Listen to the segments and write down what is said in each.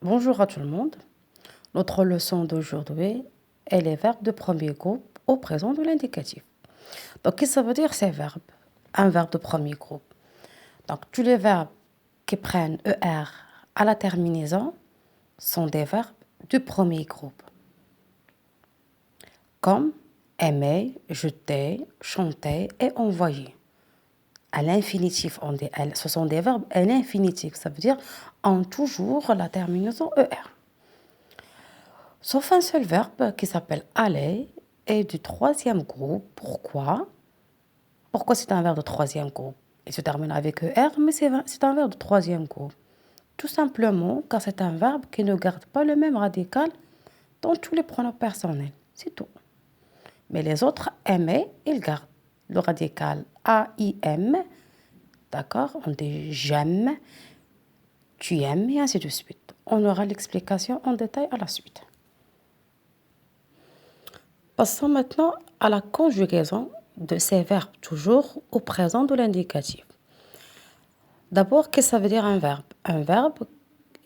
Bonjour à tout le monde. Notre leçon d'aujourd'hui est les verbes de premier groupe au présent de l'indicatif. Donc, qu'est-ce que ça veut dire ces verbes? Un verbe de premier groupe. Donc, tous les verbes qui prennent ER à la terminaison sont des verbes du premier groupe. Comme aimer, jeter, chanter et envoyer. À l'infinitif, ce sont des verbes à l'infinitif. Ça veut dire en toujours la terminaison ER. Sauf un seul verbe qui s'appelle aller et du troisième groupe. Pourquoi? Pourquoi c'est un verbe de troisième groupe? Il se termine avec ER, mais c'est un verbe de troisième groupe. Tout simplement car c'est un verbe qui ne garde pas le même radical dans tous les pronoms personnels. C'est tout. Mais les autres, aimer, ils gardent le radical A-I-M. D'accord? On dit j'aime, tu aimes et ainsi de suite. On aura l'explication en détail à la suite. Passons maintenant à la conjugaison de ces verbes, toujours au présent de l'indicatif. D'abord, qu'est-ce que ça veut dire un verbe? Un verbe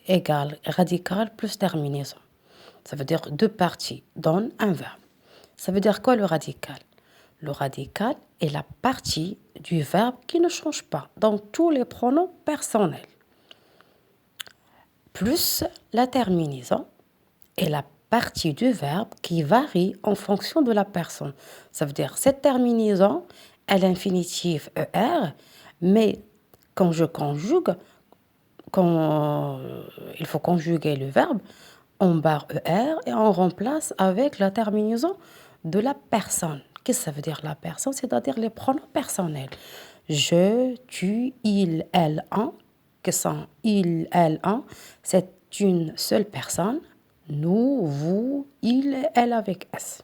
égale radical plus terminaison. Ça veut dire deux parties donnent un verbe. Ça veut dire quoi le radical? Le radical est la partie du verbe qui ne change pas dans tous les pronoms personnels. Plus la terminaison est la partie du verbe qui varie en fonction de la personne. Ça veut dire cette terminaison est l'infinitif ER, mais quand je conjugue, quand il faut conjuguer le verbe, on barre ER et on remplace avec la terminaison de la personne. Qu'est-ce que ça veut dire la personne? C'est-à-dire les pronoms personnels. Je, tu, il, elle, un. Que sont il, elle, un? C'est une seule personne. Nous, vous, il, elle avec S.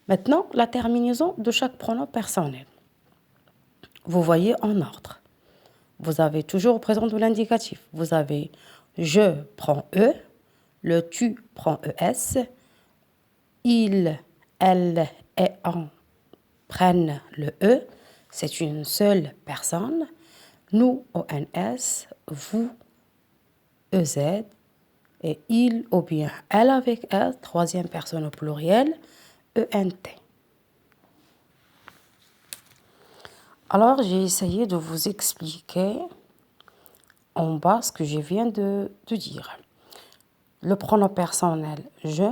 Maintenant, la terminaison de chaque pronom personnel. Vous voyez en ordre. Vous avez toujours au présent de l'indicatif. Vous avez je prend E, le tu prend ES, il, elle et on prennent le E, c'est une seule personne. Nous, ONS, vous, EZ, et il ou bien elle avec S, troisième personne au pluriel, ENT. Alors, j'ai essayé de vous expliquer en bas ce que je viens de dire. Le pronom personnel je,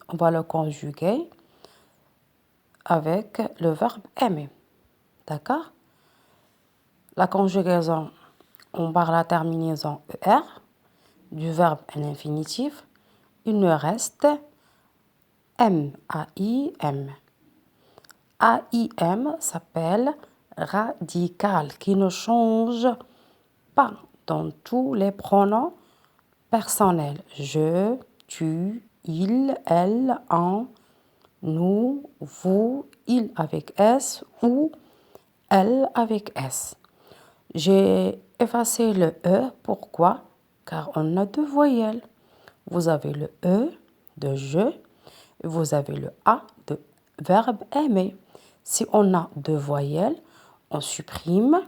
on va le conjuguer avec le verbe aimer. D'accord? La conjugaison, on barre la terminaison ER du verbe à l'infinitif. Il nous reste M, A-I-M. A-I-M s'appelle radical qui ne change pas dans tous les pronoms personnels. Je, tu, il, elle, on, nous, vous, il avec S ou elle avec S. J'ai effacé le E. Pourquoi? Car on a deux voyelles. Vous avez le E de je et vous avez le A de verbe aimer. Si on a deux voyelles, on supprime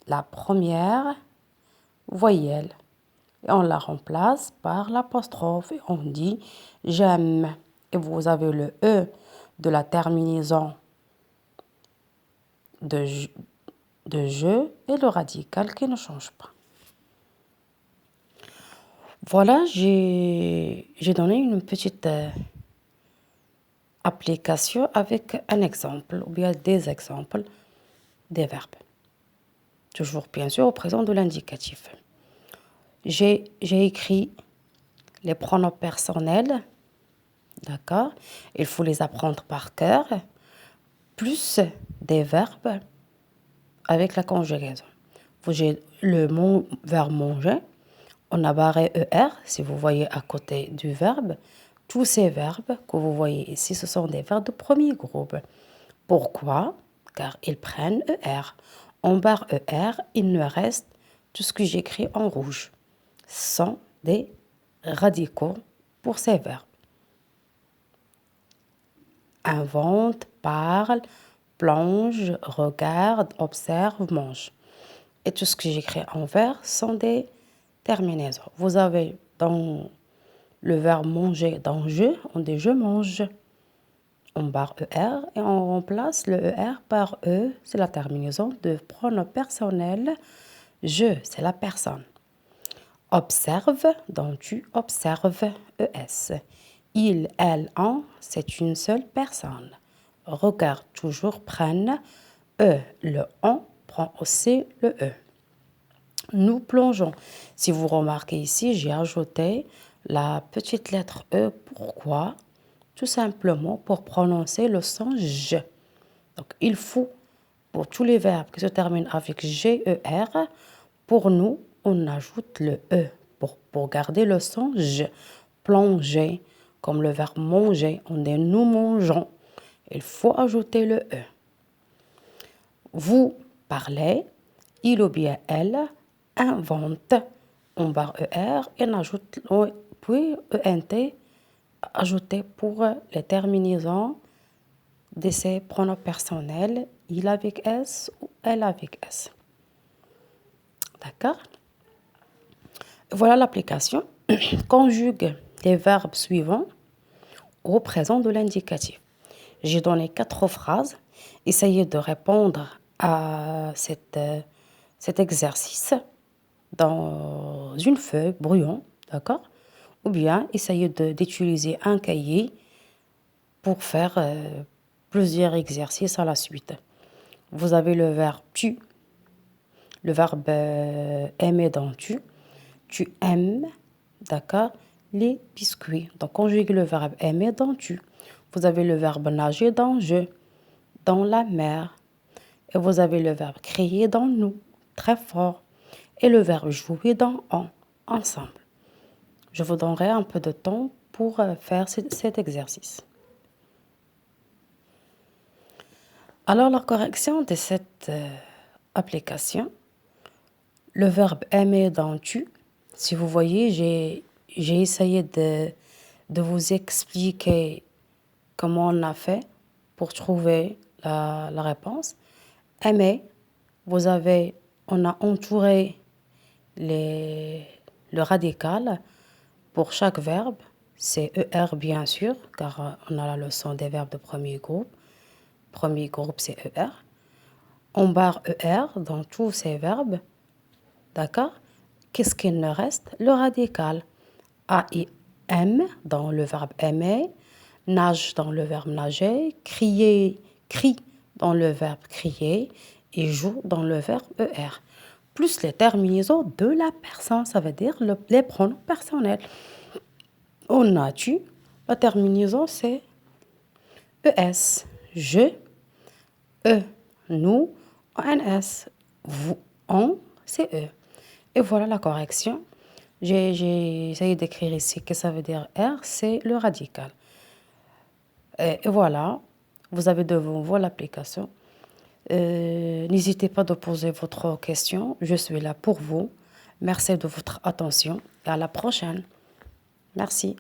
la première voyelle et on la remplace par l'apostrophe et on dit j'aime. Et vous avez le E de la terminaison de je et le radical qui ne change pas. Voilà, j'ai donné une petite application avec un exemple ou bien des exemples des verbes. Toujours bien sûr au présent de l'indicatif. J'ai écrit les pronoms personnels, d'accord? Il faut les apprendre par cœur, plus des verbes avec la conjugaison. J'ai le verbe manger, on a barré ER, si vous voyez à côté du verbe. Tous ces verbes que vous voyez ici, ce sont des verbes de premier groupe. Pourquoi? Car ils prennent ER. On barre ER, il ne reste tout ce que j'écris en rouge. Ce sont des radicaux pour ces verbes. Invente, parle, plonge, regarde, observe, mange. Et tout ce que j'écris en vert sont des terminaisons. Vous avez dans le verbe manger, dans je, on dit je mange. On barre ER et on remplace le ER par E, c'est la terminaison de pronom personnel. Je, c'est la personne. Observe, donc tu observes, ES. Il, elle, en, c'est une seule personne. Regarde, toujours, prenne, le on prend aussi le E. Nous plongeons. Si vous remarquez ici, j'ai ajouté la petite lettre E. Pourquoi? Tout simplement pour prononcer le son je. Donc, il faut, pour tous les verbes qui se terminent avec GER, pour nous, on ajoute le E pour garder le son je. Plonger, comme le verbe manger, on dit nous mangeons. Il faut ajouter le E. Vous parlez, il ou bien elle invente. On barre ER et on ajoute, puis ENT ajouté pour les terminaisons de ces pronoms personnels, il avec S ou elle avec S. D'accord? Voilà l'application. Conjugue les verbes suivants au présent de l'indicatif. J'ai donné 4 phrases. Essayez de répondre à cet exercice dans une feuille brouillon, d'accord? Ou bien essayez d'utiliser un cahier pour faire plusieurs exercices à la suite. Vous avez le verbe tu, le verbe aimer dans tu aimes, d'accord, les biscuits. Donc conjuguez le verbe aimer dans tu. Vous avez le verbe nager dans je, dans la mer. Et vous avez le verbe crier dans nous, très fort. Et le verbe jouer dans on, ensemble. Je vous donnerai un peu de temps pour faire cet exercice. Alors, la correction de cette application, le verbe aimer dans tu, si vous voyez, j'ai essayé de vous expliquer comment on a fait pour trouver la réponse. Aimer, on a entouré le radical pour chaque verbe. C'est ER bien sûr, car on a la leçon des verbes de premier groupe. Premier groupe, c'est ER. On barre ER dans tous ces verbes. D'accord? Qu'est-ce qu'il nous reste? Le radical. A-I-M dans le verbe aimer. Nage dans le verbe nager. Crier, crie dans le verbe crier. Et joue dans le verbe ER. Plus les terminaisons de la personne, ça veut dire les pronoms personnels. On a tu. La terminaison, c'est ES. Je, E, nous, ONS, vous, on, c'est E. Et voilà la correction. J'ai essayé d'écrire ici que ça veut dire R, c'est le radical. Et voilà, vous avez devant vous l'application. N'hésitez pas de poser votre question. Je suis là pour vous. Merci de votre attention et à la prochaine. Merci.